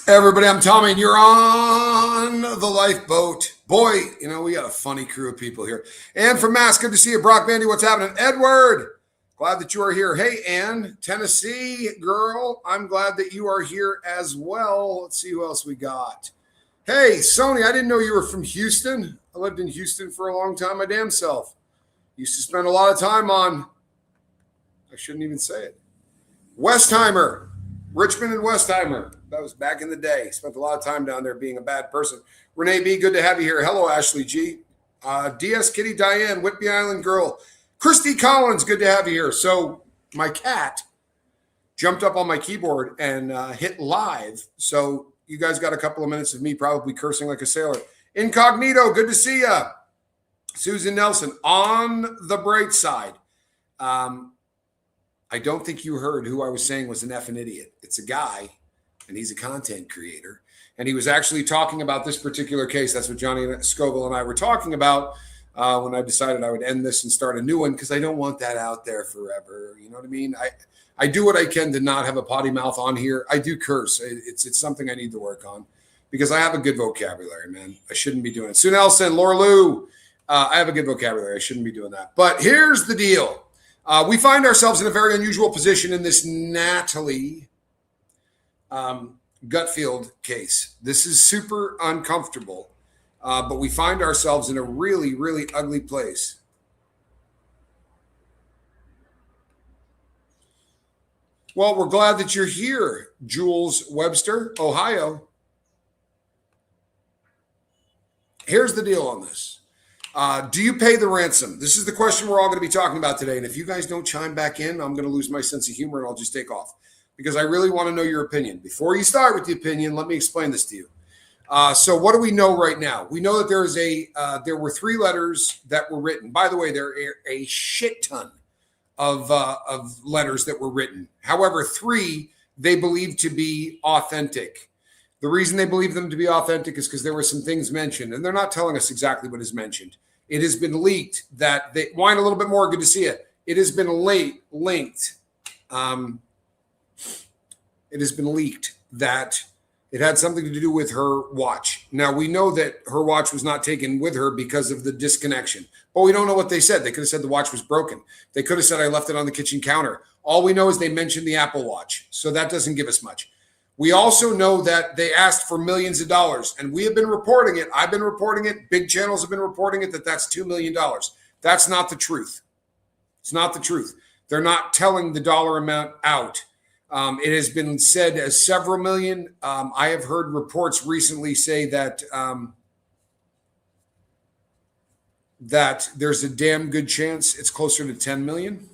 Everybody, I'm Tommy, and you're on the lifeboat. Boy, we got a funny crew of people here. And from Mass, good to see you. Brock Bandy, what's happening? Edward, glad that you are here. Hey, Ann, Tennessee girl, I'm glad that you are here as well. Let's see who else we got. Hey, Sony, I didn't know you were from Houston. I lived in Houston for a long time, my damn self. Used to spend a lot of time on, I shouldn't even say it, Westheimer. Richmond and Westheimer. That was back in the day. Spent a lot of time down there being a bad person. Renee B., good to have you here. Hello, Ashley G. DS Kitty Diane, Whitby Island girl. Christy Collins, good to have you here. So my cat jumped up on my keyboard and hit live. So you guys got a couple of minutes of me probably cursing like a sailor. Incognito, good to see ya. Susan Nelson, on the bright side. I don't think you heard who I was saying was an effing idiot. It's a guy, and he's a content creator. And he was actually talking about this particular case. That's what Johnny Scoville and I were talking about when I decided I would end this and start a new one, because I don't want that out there forever. You know what I mean? I do what I can to not have a potty mouth on here. I do curse. It's something I need to work on because I have a good vocabulary, man. I shouldn't be doing it. Sue Nelson, Laura Lou, I have a good vocabulary. I shouldn't be doing that. But here's the deal. We find ourselves in a very unusual position in this Natalie Gutfield case. This is super uncomfortable, but we find ourselves in a really, really ugly place. Well, we're glad that you're here, Jules Webster, Ohio. Here's the deal on this. Do you pay the ransom? This is the question we're all going to be talking about today. And if you guys don't chime back in, I'm going to lose my sense of humor and I'll just take off because I really want to know your opinion. Before you start with the opinion, let me explain this to you. So what do we know right now? We know that there were 3 letters that were written. By the way, there are a shit ton of letters that were written. However, 3 they believe to be authentic. The reason they believe them to be authentic is because there were some things mentioned, and they're not telling us exactly what is mentioned. It has been leaked that they whine a little bit more. Good to see you. It has been linked. It has been leaked that it had something to do with her watch. Now, we know that her watch was not taken with her because of the disconnection, but we don't know what they said. They could have said the watch was broken. They could have said I left it on the kitchen counter. All we know is they mentioned the Apple Watch, so that doesn't give us much. We also know that they asked for millions of dollars, and we have been reporting it. I've been reporting it. Big channels have been reporting it, that's $2 million. That's not the truth. It's not the truth. They're not telling the dollar amount out. It has been said as several million. I have heard reports recently say that that there's a damn good chance it's closer to 10 million.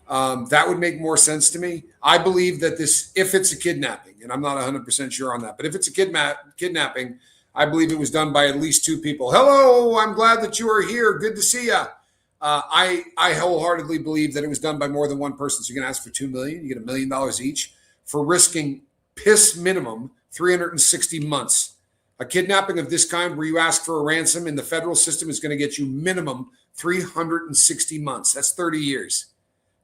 That would make more sense to me. I believe that if it's a kidnapping, and I'm not 100% sure on that, but if it's a kidnapping, I believe it was done by at least 2 people. Hello, I'm glad that you are here. Good to see you. I wholeheartedly believe that it was done by more than one person. So you can ask for $2 million. You get $1 million each for risking piss minimum 360 months. A kidnapping of this kind where you ask for a ransom in the federal system is going to get you minimum 360 months. That's 30 years.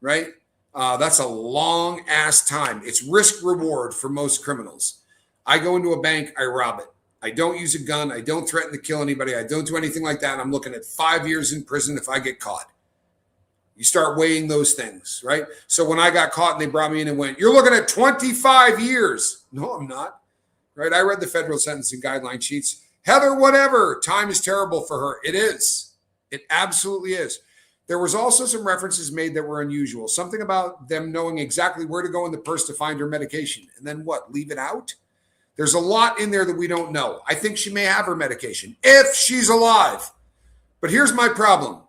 Right? That's a long ass time. It's risk reward for most criminals. I go into a bank, I rob it. I don't use a gun. I don't threaten to kill anybody. I don't do anything like that. I'm looking at 5 years in prison if I get caught. You start weighing those things, right? So when I got caught and they brought me in and went, you're looking at 25 years. No, I'm not. Right? I read the federal sentencing guideline sheets. Heather, whatever. Time is terrible for her. It is. It absolutely is. There was also some references made that were unusual. Something about them knowing exactly where to go in the purse to find her medication. And then what? Leave it out? There's a lot in there that we don't know. I think she may have her medication if she's alive. But here's my problem.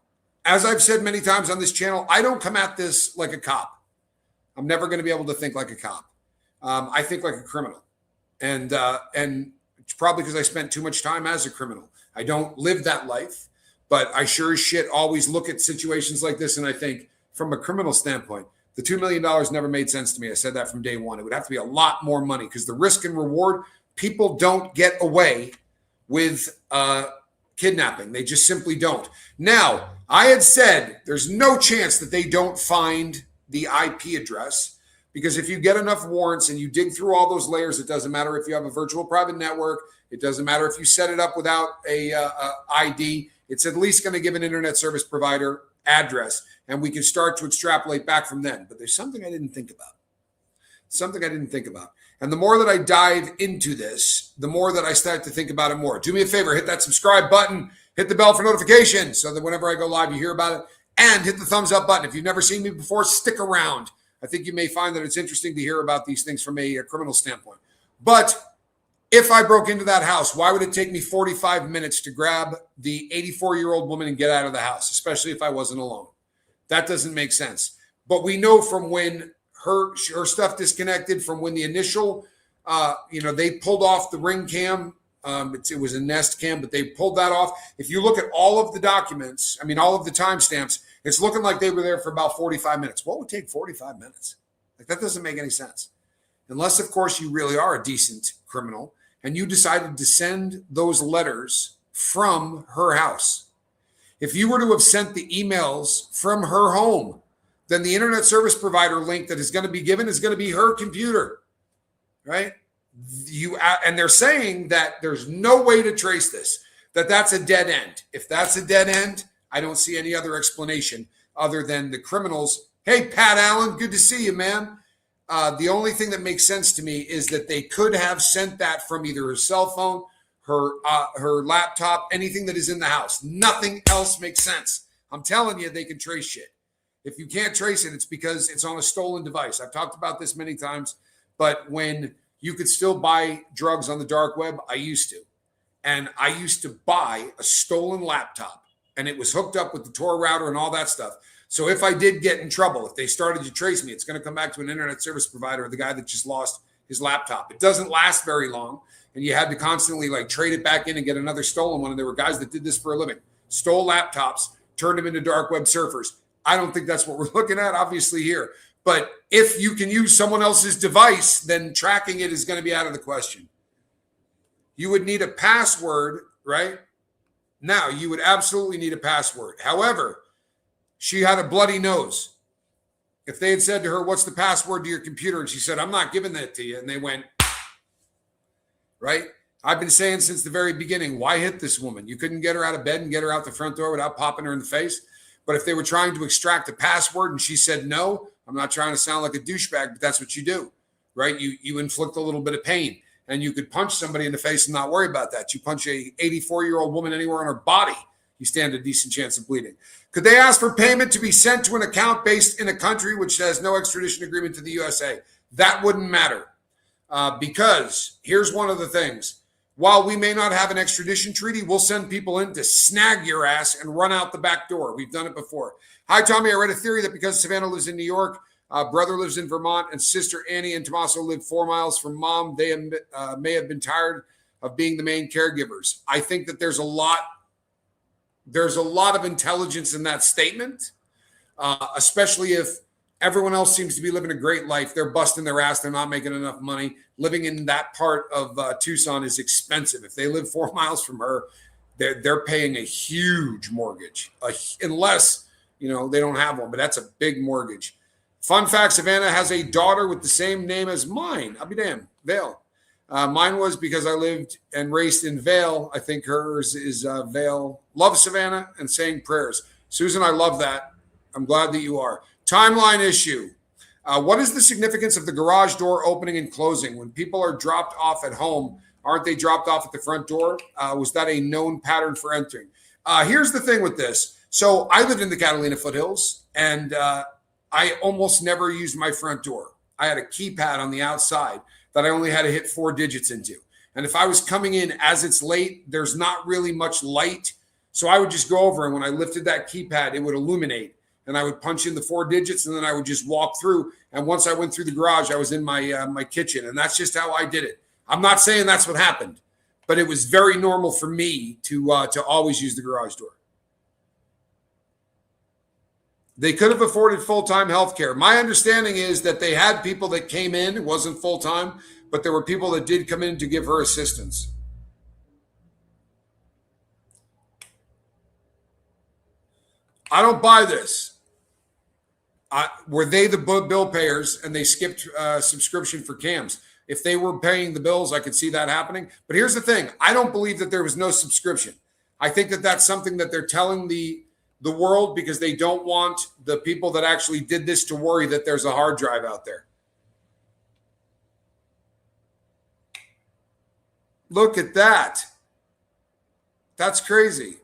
As I've said many times on this channel, I don't come at this like a cop. I'm never going to be able to think like a cop. I think like a criminal. And it's probably because I spent too much time as a criminal. I don't live that life. But I sure as shit always look at situations like this and I think, from a criminal standpoint, the $2 million never made sense to me. I said that from day one. It would have to be a lot more money because the risk and reward, people don't get away with kidnapping. They just simply don't. Now, I had said there's no chance that they don't find the IP address Because if you get enough warrants and you dig through all those layers, it doesn't matter if you have a virtual private network. It doesn't matter if you set it up without a ID. It's at least going to give an internet service provider address, and we can start to extrapolate back from then. But there's something I didn't think about. And the more that I dive into this, the more that I start to think about it more. Do me a favor, hit that subscribe button, hit the bell for notifications so that whenever I go live, you hear about it, and hit the thumbs up button. If you've never seen me before, stick around. I think you may find that it's interesting to hear about these things from a criminal standpoint. But if I broke into that house, why would it take me 45 minutes to grab the 84-year-old woman and get out of the house, especially if I wasn't alone? That doesn't make sense. But we know from when her stuff disconnected, from when the initial, they pulled off the Ring cam. It was a Nest cam, but they pulled that off. If you look at all of the documents, all of the timestamps, it's looking like they were there for about 45 minutes. What would take 45 minutes? Like, that doesn't make any sense. Unless, of course, you really are a decent criminal and you decided to send those letters from her house. If you were to have sent the emails from her home, then the internet service provider link that is going to be given is going to be her computer, right? And they're saying that there's no way to trace this, that's a dead end. If that's a dead end, I don't see any other explanation other than the criminals. Hey, Pat Allen, good to see you, man. The only thing that makes sense to me is that they could have sent that from either her cell phone, her laptop, anything that is in the house. Nothing else makes sense. I'm telling you, they can trace shit. If you can't trace it, it's because it's on a stolen device. I've talked about this many times, but when you could still buy drugs on the dark web, I used to. And I used to buy a stolen laptop, and it was hooked up with the Tor router and all that stuff. So if I did get in trouble, if they started to trace me, it's going to come back to an internet service provider, the guy that just lost his laptop. It doesn't last very long, and you had to constantly trade it back in and get another stolen one. And there were guys that did this for a living. Stole laptops, turned them into dark web surfers. I don't think that's what we're looking at, obviously, here. But if you can use someone else's device, then tracking it is going to be out of the question. You would need a password, right? Now, you would absolutely need a password. However, she had a bloody nose. If they had said to her, what's the password to your computer? And she said, I'm not giving that to you. And they went, right? I've been saying since the very beginning, why hit this woman? You couldn't get her out of bed and get her out the front door without popping her in the face. But if they were trying to extract a password and she said no, I'm not trying to sound like a douchebag, but that's what you do, right? You inflict a little bit of pain, and you could punch somebody in the face and not worry about that. You punch a 84-year-old woman anywhere on her body, you stand a decent chance of bleeding. Could they ask for payment to be sent to an account based in a country which has no extradition agreement to the USA? That wouldn't matter because here's one of the things. While we may not have an extradition treaty, we'll send people in to snag your ass and run out the back door. We've done it before. Hi, Tommy. I read a theory that because Savannah lives in New York, brother lives in Vermont, and sister Annie and Tommaso live 4 miles from mom, they may have been tired of being the main caregivers. I think that there's a lot of intelligence in that statement, especially if everyone else seems to be living a great life. They're busting their ass. They're not making enough money. Living in that part of Tucson is expensive. If they live 4 miles from her, they're paying a huge mortgage, unless they don't have one. But that's a big mortgage. Fun fact: Savannah has a daughter with the same name as mine. I'll be damned. Vale. Mine was because I lived and raced in Vale. I think hers is Vale. Love Savannah and saying prayers. Susan, I love that. I'm glad that you are. Timeline issue. What is the significance of the garage door opening and closing? When people are dropped off at home, aren't they dropped off at the front door? Was that a known pattern for entering? Here's the thing with this. So I lived in the Catalina foothills, and I almost never used my front door. I had a keypad on the outside that I only had to hit 4 digits into. And if I was coming in as it's late, there's not really much light. So I would just go over, and when I lifted that keypad, it would illuminate. And I would punch in the 4 digits, and then I would just walk through. And once I went through the garage, I was in my my kitchen. And that's just how I did it. I'm not saying that's what happened, but it was very normal for me to always use the garage door. They could have afforded full-time health care. My understanding is that they had people that came in. It wasn't full-time, but there were people that did come in to give her assistance. I don't buy this. Were they the bill payers and they skipped subscription for cams? If they were paying the bills, I could see that happening. But here's the thing. I don't believe that there was no subscription. I think that that's something that they're telling the world because they don't want the people that actually did this to worry that there's a hard drive out there. Look at that. That's crazy.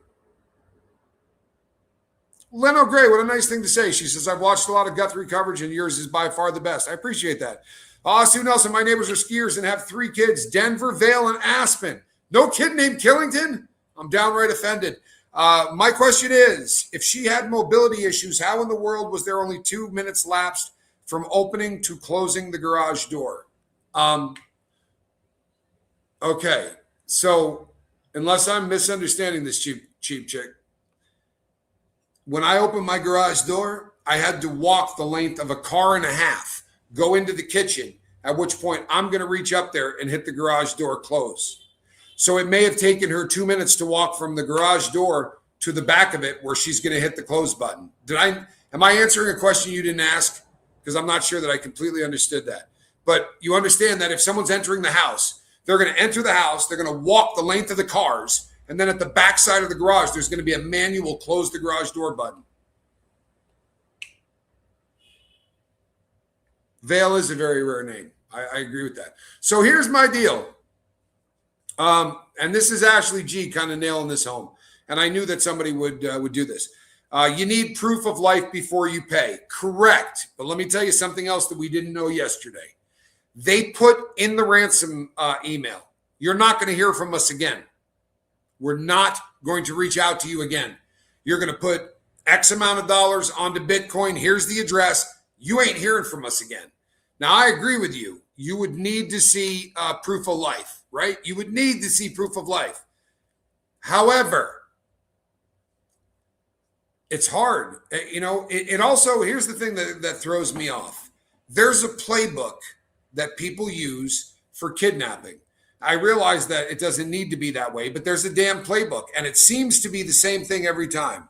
Leno Gray, what a nice thing to say. She says, I've watched a lot of Guthrie coverage and yours is by far the best. I appreciate that. Sue Nelson, my neighbors are skiers and have 3 kids, Denver, Vail, and Aspen. No kid named Killington? I'm downright offended. My question is, if she had mobility issues, how in the world was there only 2 minutes lapsed from opening to closing the garage door? Okay, so unless I'm misunderstanding this cheap chick, when I opened my garage door, I had to walk the length of a car and a half, go into the kitchen, at which point I'm going to reach up there and hit the garage door close. So it may have taken her 2 minutes to walk from the garage door to the back of it where she's going to hit the close button. Am I answering a question you didn't ask? Because I'm not sure that I completely understood that. But you understand that if someone's entering the house, they're going to enter the house, they're going to walk the length of the cars, and then at the back side of the garage, there's going to be a manual close the garage door button. Vail is a very rare name. I agree with that. So here's my deal. And this is Ashley G kind of nailing this home. And I knew that somebody would do this. You need proof of life before you pay. Correct. But let me tell you something else that we didn't know yesterday. They put in the ransom email, you're not going to hear from us again. We're not going to reach out to you again. You're going to put X amount of dollars onto Bitcoin. Here's the address. You ain't hearing from us again. Now, I agree with you. You would need to see proof of life, right? You would need to see proof of life. However, it's hard. It also, here's the thing that throws me off. There's a playbook that people use for kidnapping. I realize that it doesn't need to be that way, but there's a damn playbook, and it seems to be the same thing every time.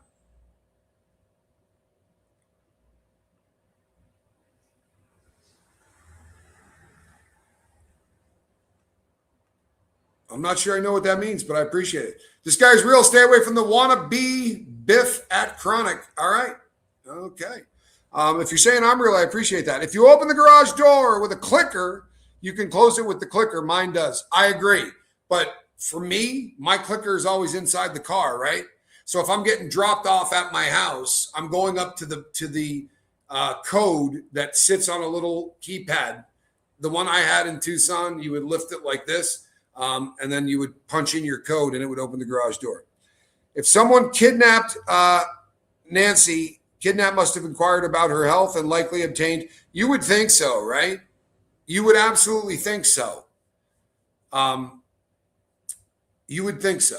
I'm not sure I know what that means, but I appreciate it. This guy's real. Stay away from the wannabe Biff at Chronic. All right. Okay. If you're saying I'm real, I appreciate that. If you open the garage door with a clicker, you can close it with the clicker. Mine does. I agree. But for me, my clicker is always inside the car, right? So if I'm getting dropped off at my house, I'm going up to the code that sits on a little keypad. The one I had in Tucson, you would lift it like this, and then you would punch in your code, and it would open the garage door. If someone kidnapped Nancy, kidnap must have inquired about her health and likely obtained. You would think so, right? You would absolutely think so. You would think so.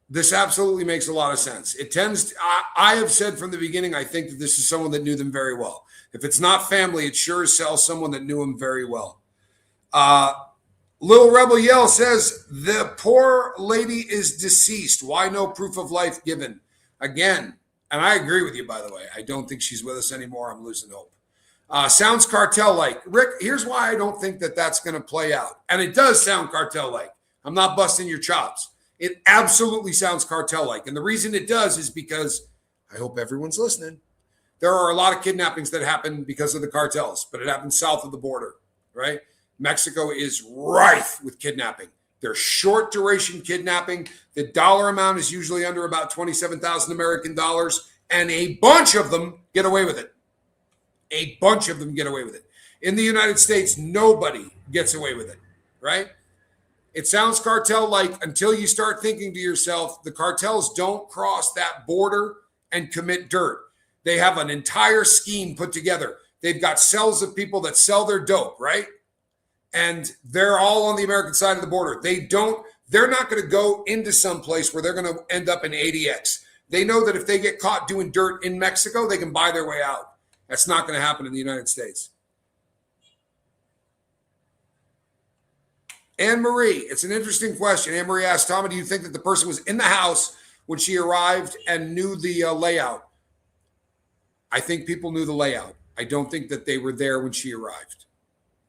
This absolutely makes a lot of sense. It tends to, I have said from the beginning, I think that this is someone that knew them very well. If it's not family, it sure as hell someone that knew them very well. Little Rebel Yell says, the poor lady is deceased. Why no proof of life given? Again, and I agree with you, by the way. I don't think she's with us anymore. I'm losing hope. Sounds cartel-like. Rick, here's why I don't think that that's going to play out. And it does sound cartel-like. I'm not busting your chops. It absolutely sounds cartel-like. And the reason it does is because, I hope everyone's listening, there are a lot of kidnappings that happen because of the cartels, but it happens south of the border, right? Mexico is rife with kidnapping. They're short duration kidnapping. The dollar amount is usually under about 27,000 American dollars, and a bunch of them get away with it. A bunch of them get away with it. In the United States, nobody gets away with it, right? It sounds cartel-like until you start thinking to yourself, the cartels don't cross that border and commit dirt. They have an entire scheme put together. They've got cells of people that sell their dope, right? And they're all on the American side of the border. They're not going to go into some place where they're going to end up in ADX. They know that if they get caught doing dirt in Mexico, they can buy their way out. That's not going to happen in the United States. Anne-Marie, it's an interesting question. Anne-Marie asked, Tommy, do you think that the person was in the house when she arrived and knew the layout? I think people knew the layout. I don't think that they were there when she arrived.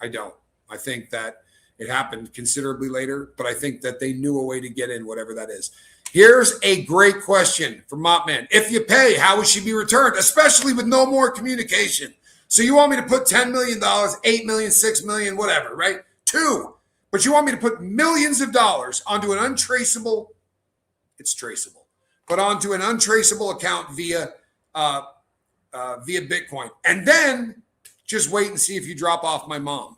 I don't. I think that it happened considerably later, but I think that they knew a way to get in, whatever that is. Here's a great question from Mopman. If you pay, how would she be returned, especially with no more communication? So you want me to put $10 million, $8 million, $6 million, whatever, right? 2. But you want me to put millions of dollars onto an untraceable, it's traceable, but onto an untraceable account via Bitcoin. And then just wait and see if you drop off my mom.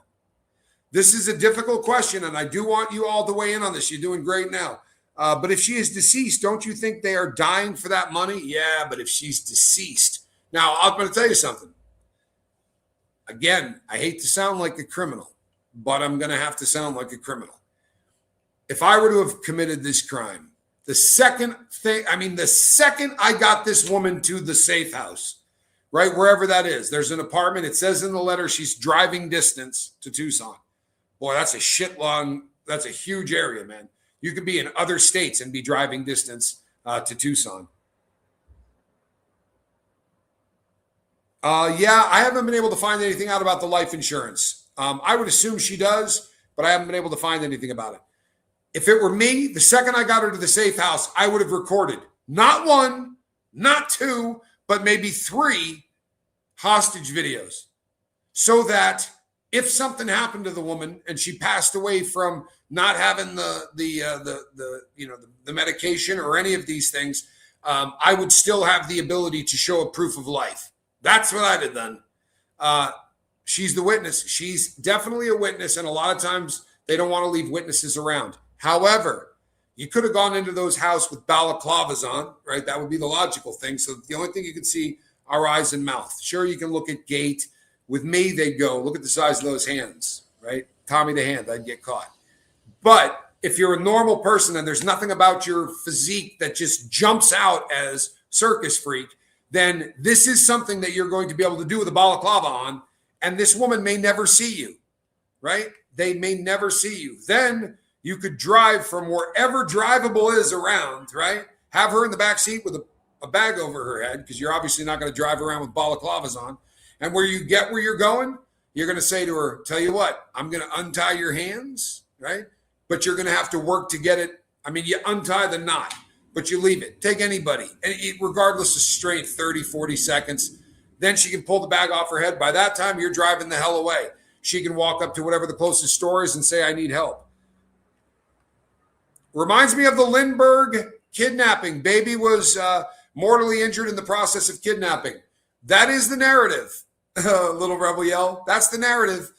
This is a difficult question, and I do want you all to weigh in on this. You're doing great now. But if she is deceased, don't you think they are dying for that money? Yeah, but if she's deceased. Now, I'm going to tell you something. Again, I hate to sound like a criminal, but I'm going to have to sound like a criminal. If I were to have committed this crime, the second I got this woman to the safe house, right, wherever that is, there's an apartment. It says in the letter she's driving distance to Tucson. Boy, that's a huge area, man. You could be in other states and be driving distance to Tucson. Yeah, I haven't been able to find anything out about the life insurance. I would assume she does, but I haven't been able to find anything about it. If it were me, the second I got her to the safe house, I would have recorded not 1, not 2, but maybe 3 hostage videos, so that if something happened to the woman and she passed away from not having the medication or any of these things, I would still have the ability to show a proof of life. That's what I'd have done. She's the witness. She's definitely a witness, and a lot of times they don't want to leave witnesses around. However, you could have gone into those houses with balaclavas on, right? That would be the logical thing. So the only thing you can see are eyes and mouth. Sure, you can look at gait. With me, they'd go, look at the size of those hands, right? Tommy the hand, I'd get caught. But if you're a normal person and there's nothing about your physique that just jumps out as circus freak, then this is something that you're going to be able to do with a balaclava on, and this woman may never see you, right? They may never see you. Then you could drive from wherever drivable is around, right? Have her in the back seat with a bag over her head, because you're obviously not going to drive around with balaclavas on. And where you get where you're going, you're going to say to her, tell you what, I'm going to untie your hands, right? But you're going to have to work to get it. I mean, you untie the knot, but you leave it. Take anybody, and regardless of strength, 30, 40 seconds. Then she can pull the bag off her head. By that time, you're driving the hell away. She can walk up to whatever the closest store is and say, I need help. Reminds me of the Lindbergh kidnapping. Baby was mortally injured in the process of kidnapping. That is the narrative, Little Rebel Yell. That's the narrative.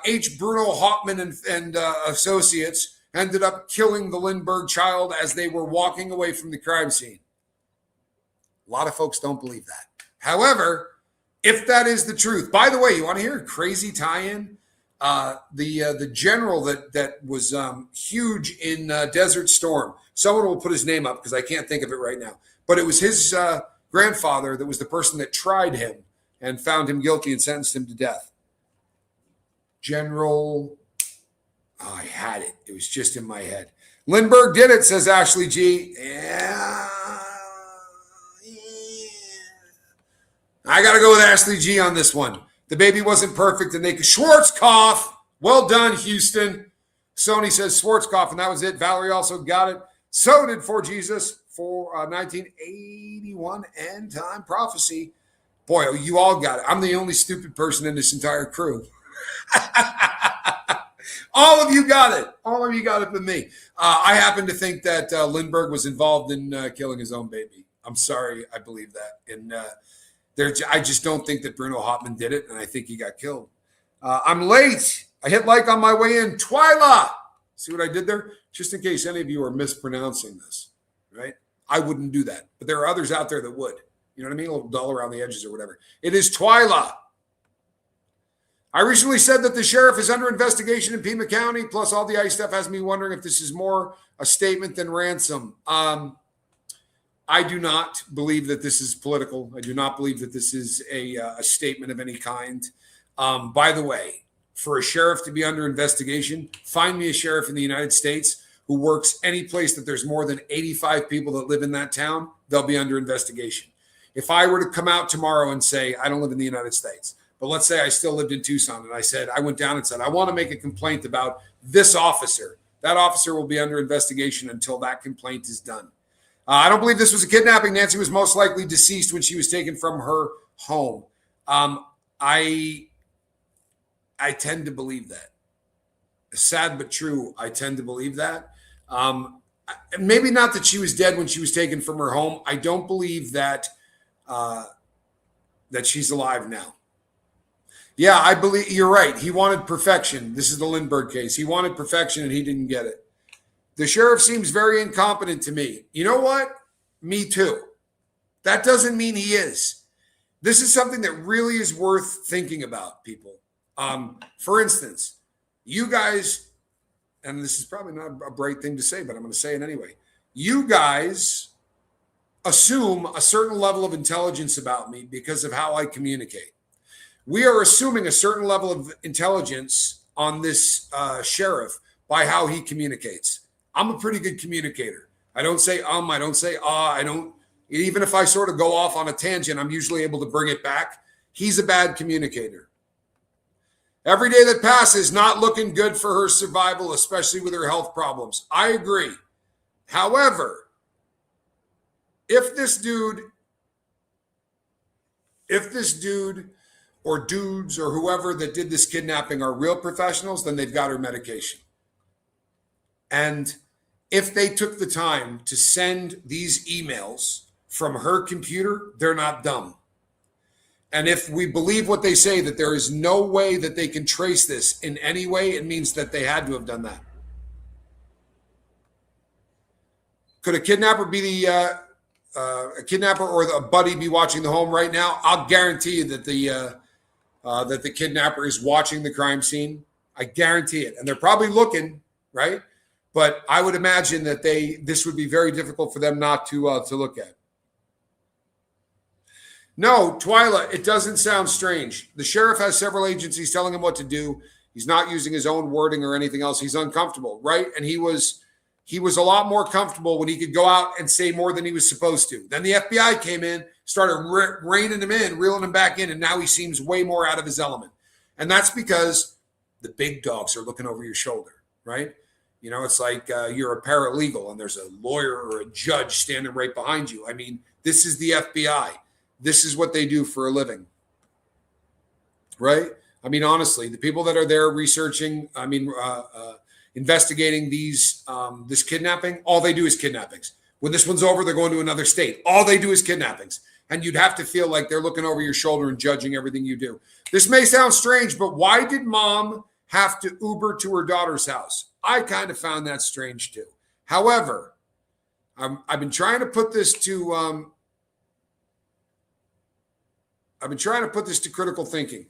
H. Bruno Hauptmann and associates ended up killing the Lindbergh child as they were walking away from the crime scene. A lot of folks don't believe that. However, if that is the truth, by the way, you want to hear a crazy tie-in? The general that was huge in Desert Storm. Someone will put his name up because I can't think of it right now. But it was his grandfather that was the person that tried him and found him guilty and sentenced him to death. General, I had it. It was just in my head. Lindbergh did it, says Ashley G. Yeah. I got to go with Ashley G on this one. The baby wasn't perfect, and they could Schwarzkopf. Well done, Houston. Sony says Schwarzkopf, and that was it. Valerie also got it. So did For Jesus for 1981 End Time Prophecy. Boy, you all got it. I'm the only stupid person in this entire crew. All of you got it. All of you got it but me. I happen to think that Lindbergh was involved in killing his own baby. I'm sorry. I believe that. And I just don't think that Bruno Hauptmann did it, and I think he got killed. I'm late. I hit like on my way in. Twyla. See what I did there? Just in case any of you are mispronouncing this, right? I wouldn't do that. But there are others out there that would. You know what I mean? A little dull around the edges or whatever. It is Twyla. I recently said that the sheriff is under investigation in Pima County, plus all the ICE stuff has me wondering if this is more a statement than ransom. I do not believe that this is political. I do not believe that this is a statement of any kind. By the way, for a sheriff to be under investigation, find me a sheriff in the United States who works any place that there's more than 85 people that live in that town, they'll be under investigation. If I were to come out tomorrow and say, I don't live in the United States, But let's say I still lived in Tucson and I went down and said, I want to make a complaint about this officer. That officer will be under investigation until that complaint is done. I don't believe this was a kidnapping. Nancy was most likely deceased when she was taken from her home. I tend to believe that. Sad but true. I tend to believe that. Maybe not that she was dead when she was taken from her home. I don't believe that that she's alive now. Yeah, I believe you're right. He wanted perfection. This is the Lindbergh case. He wanted perfection and he didn't get it. The sheriff seems very incompetent to me. You know what? Me too. That doesn't mean he is. This is something that really is worth thinking about, people. For instance, you guys, and this is probably not a bright thing to say, but I'm going to say it anyway. You guys assume a certain level of intelligence about me because of how I communicate. We are assuming a certain level of intelligence on this sheriff by how he communicates. I'm a pretty good communicator. I don't say I don't say I don't. Even if I sort of go off on a tangent, I'm usually able to bring it back. He's a bad communicator. Every day that passes, not looking good for her survival, especially with her health problems. I agree. However, if this dude or dudes or whoever that did this kidnapping are real professionals, then they've got her medication. And if they took the time to send these emails from her computer, they're not dumb. And if we believe what they say, that there is no way that they can trace this in any way, it means that they had to have done that. Could a kidnapper be a kidnapper or a buddy be watching the home right now? I'll guarantee you that the kidnapper is watching the crime scene. I guarantee it. And they're probably looking, right? But I would imagine that this would be very difficult for them not to look at. No, Twyla, it doesn't sound strange. The sheriff has several agencies telling him what to do. He's not using his own wording or anything else. He's uncomfortable, right? And he was a lot more comfortable when he could go out and say more than he was supposed to. Then the FBI came in, started reining him in, reeling him back in, and now he seems way more out of his element. And that's because the big dogs are looking over your shoulder, right? You know, it's like you're a paralegal and there's a lawyer or a judge standing right behind you. I mean, this is the FBI. This is what they do for a living, right? I mean, honestly, the people that are there researching, investigating this kidnapping, all they do is kidnappings. When this one's over, they're going to another state. All they do is kidnappings. And you'd have to feel like they're looking over your shoulder and judging everything you do. This may sound strange, but why did mom have to Uber to her daughter's house? I kind of found that strange too. However, I've been trying to put this to critical thinking.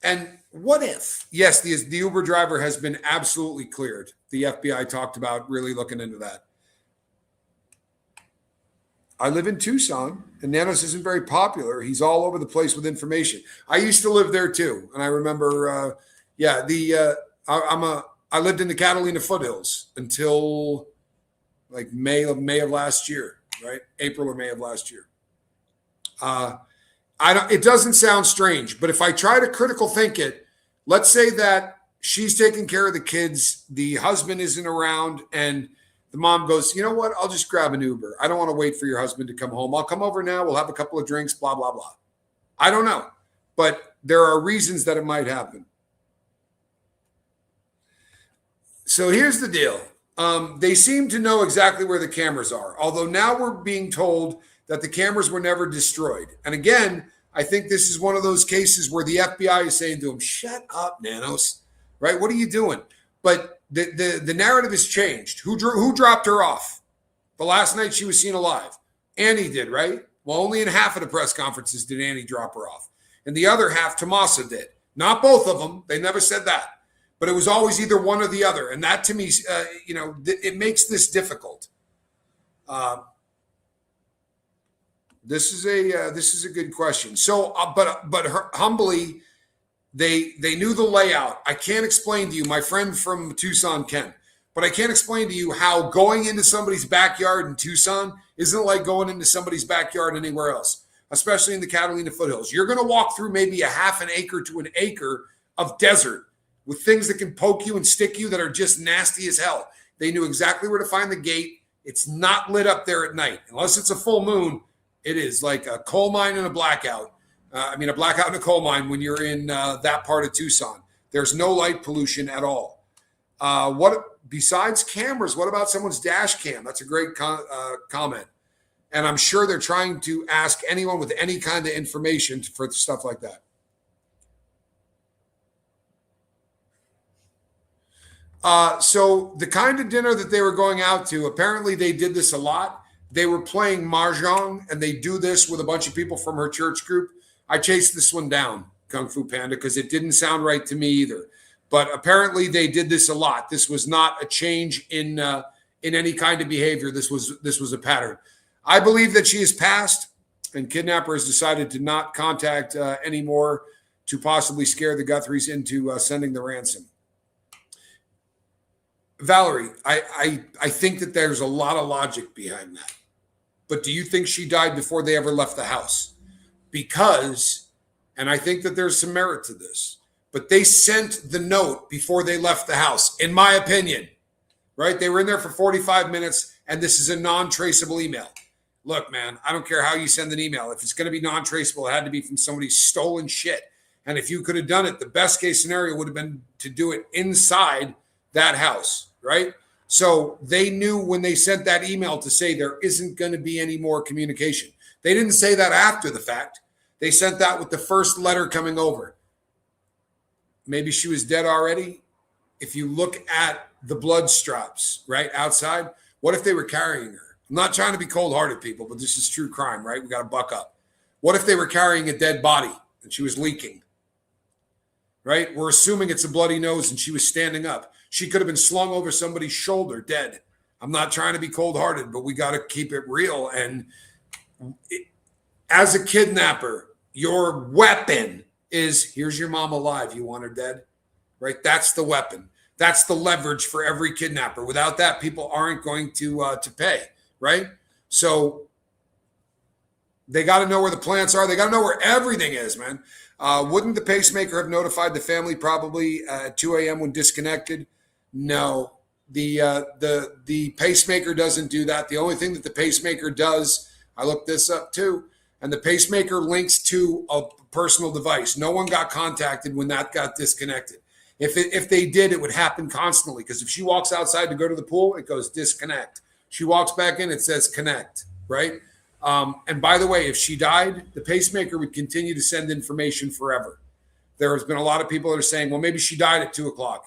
And what if, yes, the Uber driver has been absolutely cleared. The FBI talked about really looking into that. I live in Tucson, and Nanos isn't very popular. He's all over the place with information. I used to live there too, and I remember, I lived in the Catalina foothills until like May of last year, right? April or May of last year. It doesn't sound strange, but if I try to critical think it, let's say that she's taking care of the kids, the husband isn't around, and the mom goes, you know what? I'll just grab an Uber. I don't want to wait for your husband to come home. I'll come over now. We'll have a couple of drinks, blah, blah, blah. I don't know, but there are reasons that it might happen. So here's the deal. They seem to know exactly where the cameras are, although now we're being told that the cameras were never destroyed. And again, I think this is one of those cases where the FBI is saying to him, shut up, Nanos, right? What are you doing? But the narrative has changed. Who dropped her off? The last night she was seen alive. Annie did, right? Well, only in half of the press conferences did Annie drop her off. And the other half, Tomasa did. Not both of them. They never said that. But it was always either one or the other. And that to me, it makes this difficult. This is a good question. So, humbly, they knew the layout. I can't explain to you, my friend from Tucson can, but I can't explain to you how going into somebody's backyard in Tucson isn't like going into somebody's backyard anywhere else. especially in the Catalina foothills. You're going to walk through maybe a half an acre to an acre of desert with things that can poke you and stick you that are just nasty as hell. They knew exactly where to find the gate. It's not lit up there at night. Unless it's a full moon, it is like a coal mine and a blackout. A blackout and a coal mine when you're in that part of Tucson. There's no light pollution at all. Besides cameras, what about someone's dash cam? That's a great comment. And I'm sure they're trying to ask anyone with any kind of information for stuff like that. So the kind of dinner that they were going out to, apparently they did this a lot. They were playing mahjong, and they do this with a bunch of people from her church group. I chased this one down, Kung Fu Panda, because it didn't sound right to me either. But apparently they did this a lot. This was not a change in any kind of behavior. This was a pattern. I believe that she has passed, and kidnapper has decided to not contact anymore to possibly scare the Guthries into sending the ransom. Valerie, I think that there's a lot of logic behind that. But do you think she died before they ever left the house? Because, and I think that there's some merit to this, but they sent the note before they left the house, in my opinion, right? They were in there for 45 minutes, and this is a non-traceable email. Look, man, I don't care how you send an email. If it's going to be non-traceable, it had to be from somebody's stolen shit. And if you could have done it, the best case scenario would have been to do it inside that house, right? So they knew when they sent that email to say there isn't going to be any more communication. They didn't say that after the fact. They sent that with the first letter coming over. Maybe she was dead already. If you look at the blood straps right outside, what if they were carrying her? I'm not trying to be cold-hearted, people, but this is true crime, right? We got to buck up. What if they were carrying a dead body and she was leaking? Right? We're assuming it's a bloody nose and she was standing up. She could have been slung over somebody's shoulder, dead. I'm not trying to be cold-hearted, but we got to keep it real. And as a kidnapper, your weapon is, here's your mom alive. You want her dead? Right? That's the weapon. That's the leverage for every kidnapper. Without that, people aren't going to pay, right? So they got to know where the plants are. They got to know where everything is, man. Wouldn't the pacemaker have notified the family probably at 2 a.m. when disconnected? No. The pacemaker doesn't do that. The only thing that the pacemaker does, I looked this up too, and the pacemaker links to a personal device. No one got contacted when that got disconnected. If they did, it would happen constantly, because if she walks outside to go to the pool, it goes disconnect. She walks back in, it says connect, right? And by the way, if she died, the pacemaker would continue to send information forever. There has been a lot of people that are saying, well, maybe she died at 2 o'clock.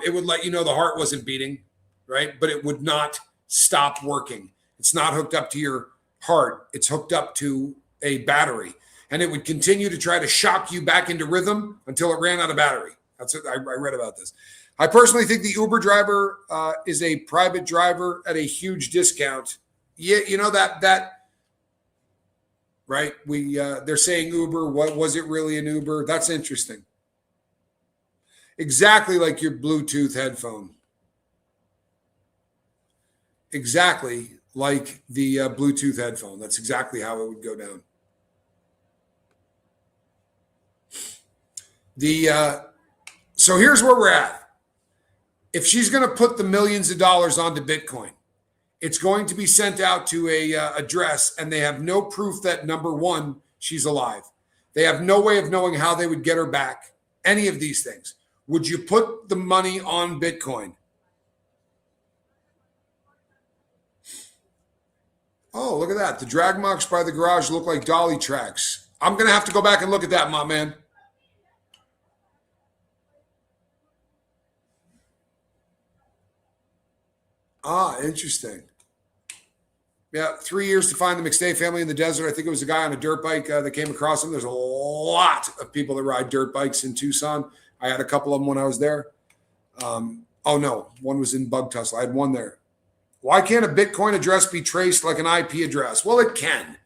It would let you know the heart wasn't beating, right? But it would not stop working. It's not hooked up to your heart. It's hooked up to a battery. And it would continue to try to shock you back into rhythm until it ran out of battery. That's it. I read about this. I personally think the Uber driver is a private driver at a huge discount. Yeah, you know that right? They're saying Uber. What was it really an Uber? That's interesting. Exactly like your Bluetooth headphone. Exactly like the Bluetooth headphone. That's exactly how it would go down. So here's where we're at. If she's going to put the millions of dollars onto Bitcoin, it's going to be sent out to a address, and they have no proof that, number one, she's alive. They have no way of knowing how they would get her back. Any of these things. Would you put the money on Bitcoin? Oh, look at that. The drag marks by the garage look like dolly tracks. I'm going to have to go back and look at that, my man. Ah, interesting. Yeah, 3 years to find the McStay family in the desert. I think it was a guy on a dirt bike that came across them. There's a lot of people that ride dirt bikes in Tucson. I had a couple of them when I was there. Oh, no. One was in Bug Tussle. I had one there. Why can't a Bitcoin address be traced like an IP address? Well, it can.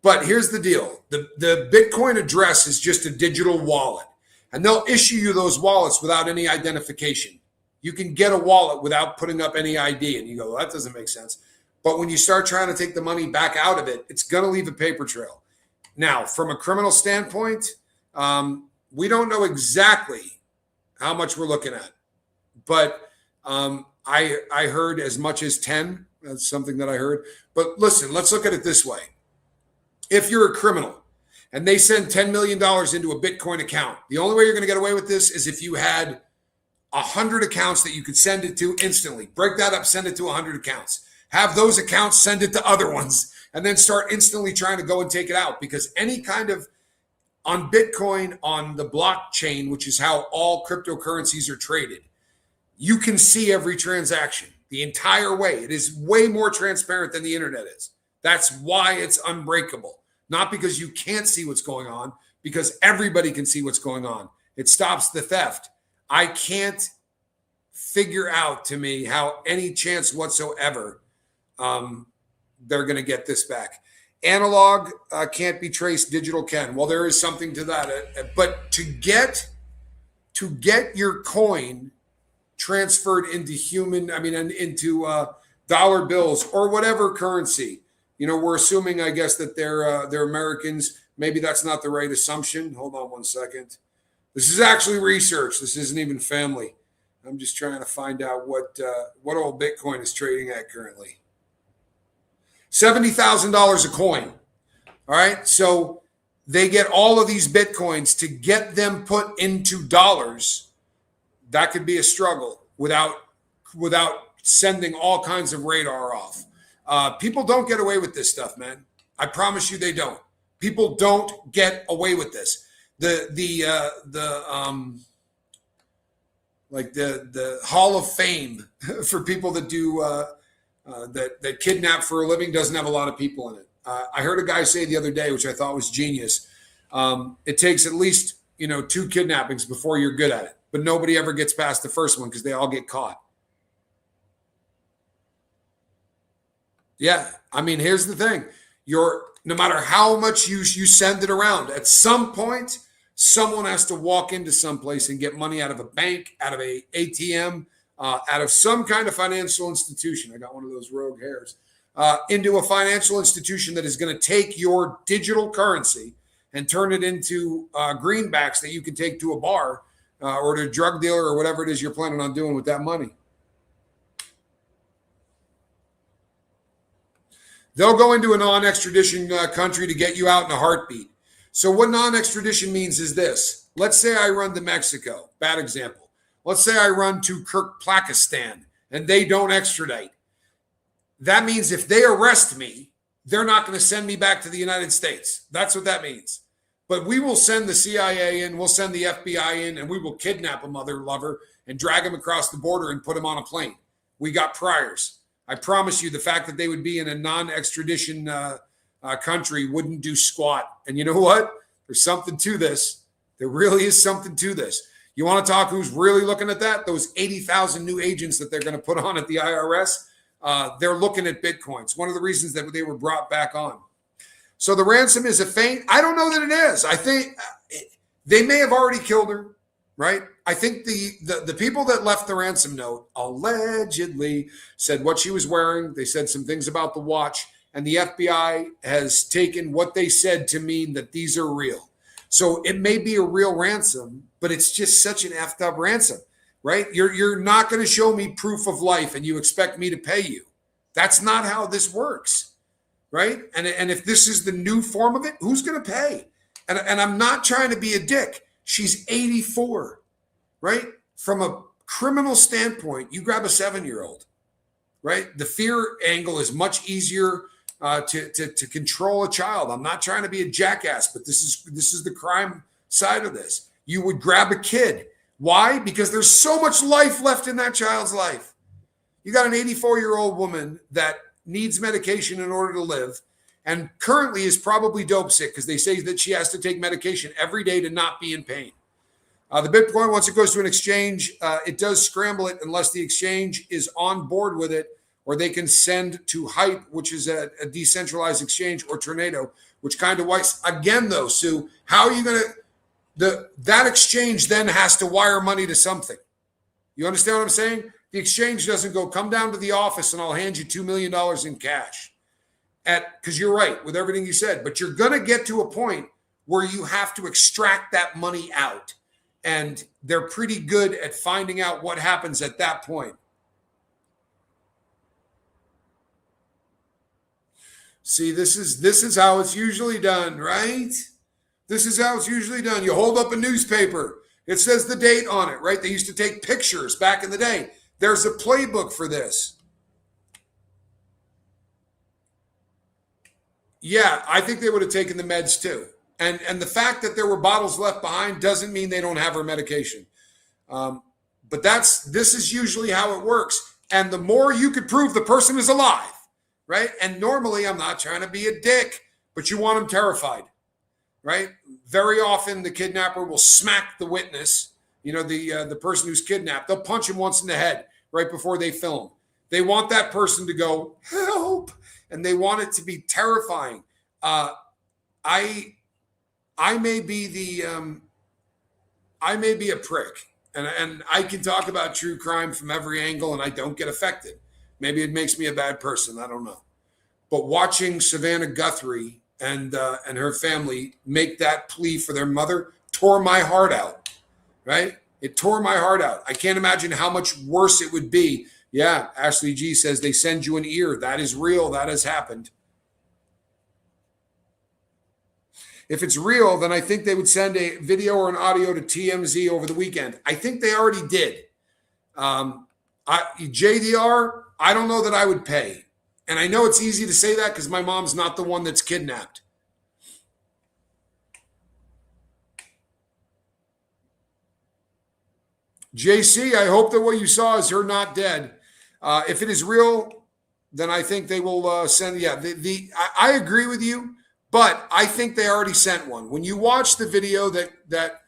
But here's the deal. The Bitcoin address is just a digital wallet. And they'll issue you those wallets without any identification. You can get a wallet without putting up any ID. And you go, well, that doesn't make sense. But when you start trying to take the money back out of it, it's going to leave a paper trail. Now, from a criminal standpoint, we don't know exactly how much we're looking at, but I heard as much as 10. That's something that I heard. But listen, let's look at it this way. If you're a criminal and they send $10 million into a Bitcoin account, the only way you're going to get away with this is if you had 100 accounts that you could send it to instantly. Break that up, send it to 100 accounts. Have those accounts send it to other ones, and then start instantly trying to go and take it out. Because any kind of, on Bitcoin, on the blockchain, which is how all cryptocurrencies are traded, you can see every transaction the entire way. It is way more transparent than the internet is. That's why it's unbreakable. Not because you can't see what's going on, because everybody can see what's going on. It stops the theft. I can't figure out, to me, how any chance whatsoever they're going to get this back. Analog can't be traced, digital can. Well, there is something to that. But to get your coin transferred into into dollar bills or whatever currency, we're assuming, I guess, that they're Americans. Maybe that's not the right assumption. Hold on one second. This is actually research. This isn't even family. I'm just trying to find out what old Bitcoin is trading at currently. $70,000 a coin. All right. So they get all of these Bitcoins. To get them put into dollars, that could be a struggle without sending all kinds of radar off. People don't get away with this stuff, man. I promise you they don't. People don't get away with this. The Hall of Fame for people that do that kidnap for a living doesn't have a lot of people in it. I heard a guy say the other day, which I thought was genius. It takes at least 2 kidnappings before you're good at it, but nobody ever gets past the first one because they all get caught. Yeah, here's the thing: no matter how much you send it around, at some point, someone has to walk into someplace and get money out of a bank, out of a ATM, out of some kind of financial institution. I got one of those rogue hairs. Into a financial institution that is going to take your digital currency and turn it into greenbacks that you can take to a bar or to a drug dealer or whatever it is you're planning on doing with that money. They'll go into a non-extradition country to get you out in a heartbeat. So what non-extradition means is this. Let's say I run to Mexico. Bad example. Let's say I run to Pakistan and they don't extradite. That means if they arrest me, they're not going to send me back to the United States. That's what that means. But we will send the CIA in, we'll send the FBI in, and we will kidnap a mother lover and drag him across the border and put him on a plane. We got priors. I promise you, the fact that they would be in a non-extradition country wouldn't do squat. And you know what? There's something to this. There really is something to this. You want to talk who's really looking at that? Those 80,000 new agents that they're going to put on at the IRS, they're looking at Bitcoins. One of the reasons that they were brought back on. So the ransom is a feint. I don't know that it is. I think they may have already killed her, right? I think the people that left the ransom note allegedly said what she was wearing. They said some things about the watch, and the FBI has taken what they said to mean that these are real. So it may be a real ransom, but it's just such an effed up ransom, right? You're not going to show me proof of life and you expect me to pay you. That's not how this works, right? And if this is the new form of it, who's going to pay? And I'm not trying to be a dick. She's 84. Right? From a criminal standpoint, you grab a 7-year-old, right? The fear angle is much easier to control a child. I'm not trying to be a jackass, but this is the crime side of this. You would grab a kid. Why? Because there's so much life left in that child's life. You got an 84-year-old woman that needs medication in order to live and currently is probably dope sick because they say that she has to take medication every day to not be in pain. The Bitcoin, once it goes to an exchange, it does scramble it unless the exchange is on board with it, or they can send to Hype, which is a decentralized exchange, or Tornado, which kind of wipes. Again, though, Sue, how are you going to – that exchange then has to wire money to something. You understand what I'm saying? The exchange doesn't go, come down to the office and I'll hand you $2 million in cash. because you're right with everything you said, but you're going to get to a point where you have to extract that money out. And they're pretty good at finding out what happens at that point. See, this is how it's usually done, right? This is how it's usually done. You hold up a newspaper. It says the date on it, right? They used to take pictures back in the day. There's a playbook for this. Yeah, I think they would have taken the meds too. And the fact that there were bottles left behind doesn't mean they don't have her medication. But this is usually how it works. And the more you could prove the person is alive, right? And normally, I'm not trying to be a dick, but you want them terrified, right? Very often, the kidnapper will smack the witness, the person who's kidnapped. They'll punch him once in the head right before they film. They want that person to go, help, and they want it to be terrifying. I may be a prick, and I can talk about true crime from every angle, and I don't get affected. Maybe it makes me a bad person. I don't know. But watching Savannah Guthrie and her family make that plea for their mother tore my heart out, right? It tore my heart out. I can't imagine how much worse it would be. Yeah, Ashley G says they send you an ear. That is real. That has happened. If it's real, then I think they would send a video or an audio to TMZ over the weekend. I think they already did. JDR, I don't know that I would pay. And I know it's easy to say that because my mom's not the one that's kidnapped. JC, I hope that what you saw is her not dead. If it is real, then I think they will send. Yeah, I agree with you, but I think they already sent one. When you watch the video that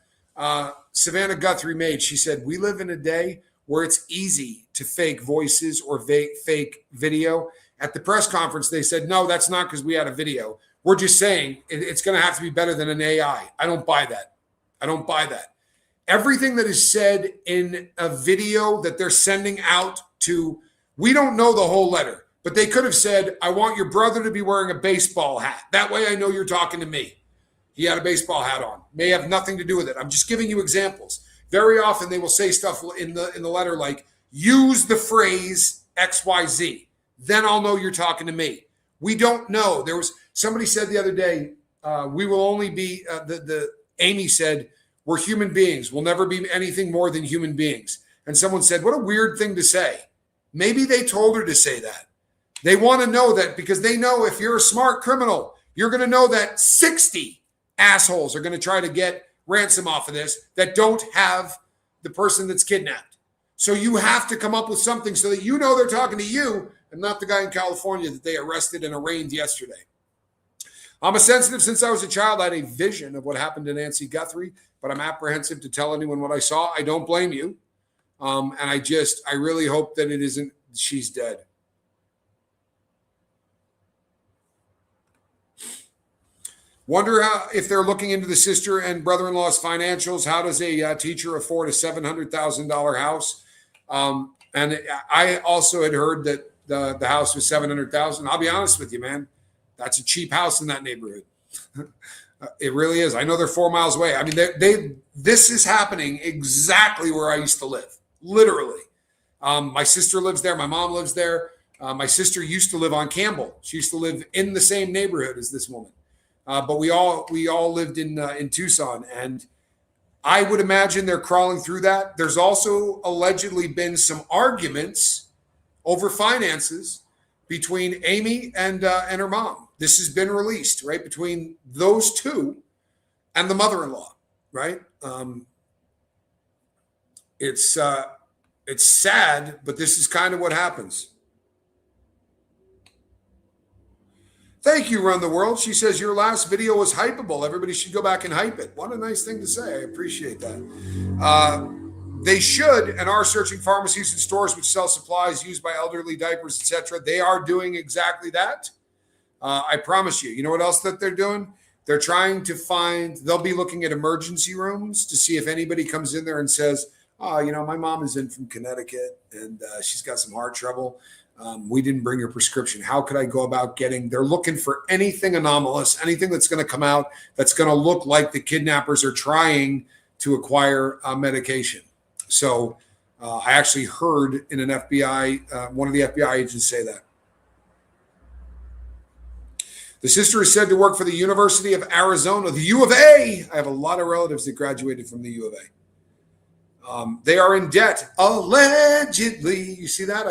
Savannah Guthrie made, she said, "We live in a day where it's easy to fake voices or fake video." At the press conference, they said, "No, that's not because we had a video. We're just saying it's going to have to be better than an AI." I don't buy that. I don't buy that. Everything that is said in a video that they're sending out to, we don't know the whole letter, but they could have said, "I want your brother to be wearing a baseball hat. That way I know you're talking to me." He had a baseball hat on. May have nothing to do with it. I'm just giving you examples. Very often they will say stuff in the letter like, "Use the phrase XYZ. Then I'll know you're talking to me." We don't know. There was somebody said the other day, we will only be, Amy said, "We're human beings. We'll never be anything more than human beings." And someone said, "What a weird thing to say." Maybe they told her to say that. They want to know that because they know if you're a smart criminal, you're going to know that 60 assholes are going to try to get ransom off of this that don't have the person that's kidnapped. So you have to come up with something so that you know they're talking to you and not the guy in California that they arrested and arraigned yesterday. I'm a sensitive since I was a child. I had a vision of what happened to Nancy Guthrie, but I'm apprehensive to tell anyone what I saw. I don't blame you. And I really hope that it isn't, she's dead. Wonder if they're looking into the sister and brother-in-law's financials. How does a teacher afford a $700,000 house? And I also had heard that the house was $700,000. I'll be honest with you, man. That's a cheap house in that neighborhood. It really is. I know they're 4 miles away. I mean, this is happening exactly where I used to live, literally. My sister lives there. My mom lives there. My sister used to live on Campbell. She used to live in the same neighborhood as this woman. But we all lived in Tucson, and I would imagine they're crawling through that. There's also allegedly been some arguments over finances between Amy and her mom. This has been released, right, between those two and the mother-in-law, right? It's sad, but this is kind of what happens. Thank you, Run the World. She says, your last video was hypeable. Everybody should go back and hype it. What a nice thing to say. I appreciate that. They should and are searching pharmacies and stores which sell supplies used by elderly, diapers, etc. They are doing exactly that. I promise you. You know what else that they're doing? They're trying to find, they'll be looking at emergency rooms to see if anybody comes in there and says, oh, my mom is in from Connecticut and she's got some heart trouble. We didn't bring her prescription. How could I go about they're looking for anything anomalous, anything that's going to come out that's going to look like the kidnappers are trying to acquire medication. So I actually heard in an FBI, one of the FBI agents say that. The sister is said to work for the University of Arizona, the U of A. I have a lot of relatives that graduated from the U of A. They are in debt, allegedly. You see that?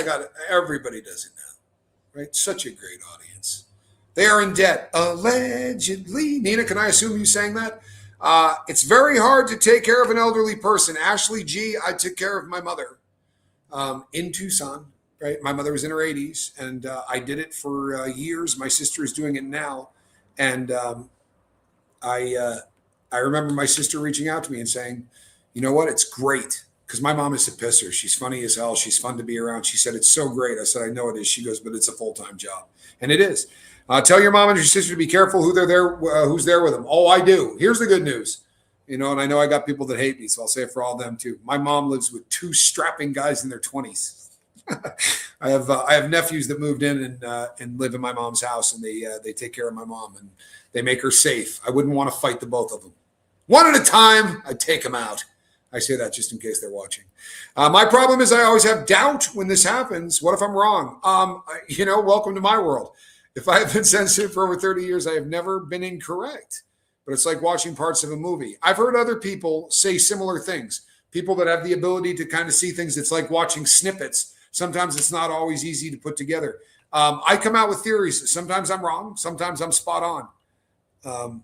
Everybody does it now, right? Such a great audience. They are in debt, allegedly. Nina, can I assume you sang that? It's very hard to take care of an elderly person. Ashley G, I took care of my mother in Tucson. Right, my mother was in her 80s, and I did it for years. My sister is doing it now, and I remember my sister reaching out to me and saying, "You know what? It's great." Because my mom is a pisser. She's funny as hell. She's fun to be around. She said, "It's so great." I said, "I know it is." She goes, "But it's a full-time job," and it is. Tell your mom and your sister to be careful who's there with them. Oh, I do. Here's the good news. And I know I got people that hate me, so I'll say it for all of them too. My mom lives with 2 strapping guys in their 20s. I have nephews that moved in and live in my mom's house, and they take care of my mom and they make her safe. I wouldn't want to fight the both of them. One at a time, I'd take them out. I say that just in case they're watching. My problem is I always have doubt when this happens. What if I'm wrong? Welcome to my world. If I have been sensitive for over 30 years, I have never been incorrect. But it's like watching parts of a movie. I've heard other people say similar things. People that have the ability to kind of see things. It's like watching snippets. Sometimes it's not always easy to put together. I come out with theories. Sometimes I'm wrong. Sometimes I'm spot on.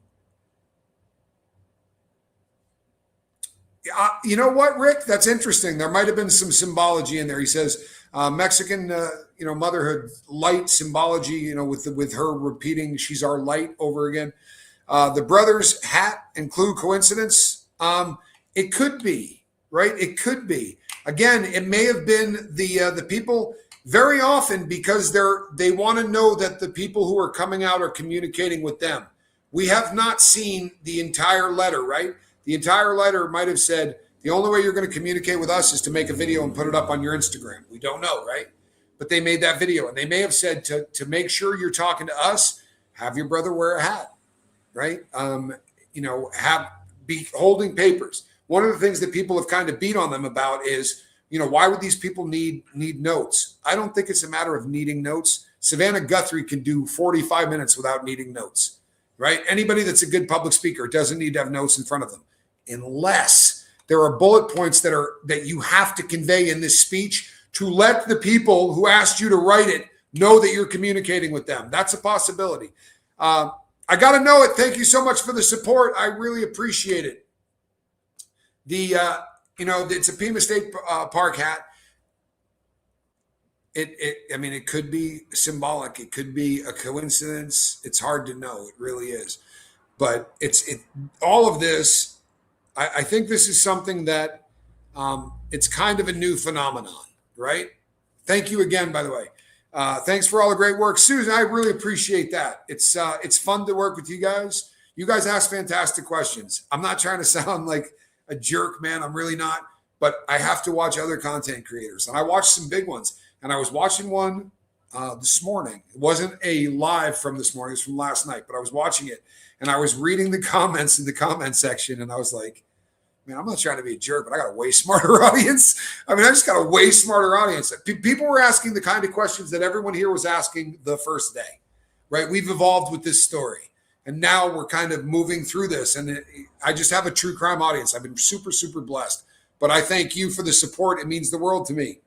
You know what, Rick? That's interesting. There might have been some symbology in there. He says Mexican, motherhood, light symbology, with her repeating, "She's our light" over again. The brother's hat and clue coincidence. It could be, right? It could be. Again, it may have been the people very often because they want to know that the people who are coming out are communicating with them. We have not seen the entire letter, right? The entire letter might have said, the only way you're going to communicate with us is to make a video and put it up on your Instagram. We don't know, right? But they made that video, and they may have said to make sure you're talking to us, have your brother wear a hat, right? Be holding papers. One of the things that people have kind of beat on them about is, why would these people need notes? I don't think it's a matter of needing notes. Savannah Guthrie can do 45 minutes without needing notes, right? Anybody that's a good public speaker doesn't need to have notes in front of them, unless there are bullet points that you have to convey in this speech to let the people who asked you to write it know that you're communicating with them. That's a possibility. I got to know it. Thank you so much for the support. I really appreciate it. It's a Pima State Park hat. It could be symbolic. It could be a coincidence. It's hard to know. It really is. But all of this, I think this is something that it's kind of a new phenomenon, right? Thank you again, by the way. Thanks for all the great work. Susan, I really appreciate that. It's fun to work with you guys. You guys ask fantastic questions. I'm not trying to sound like a jerk, man. I'm really not. But I have to watch other content creators. And I watched some big ones. And I was watching one this morning. It wasn't a live from this morning. It was from last night. But I was watching it. And I was reading the comments in the comment section. And I was like, man, I'm not trying to be a jerk, but I got a way smarter audience. I just got a way smarter audience. People were asking the kind of questions that everyone here was asking the first day, right? We've evolved with this story. And now we're kind of moving through this. And I just have a true crime audience. I've been super, super blessed. But I thank you for the support. It means the world to me.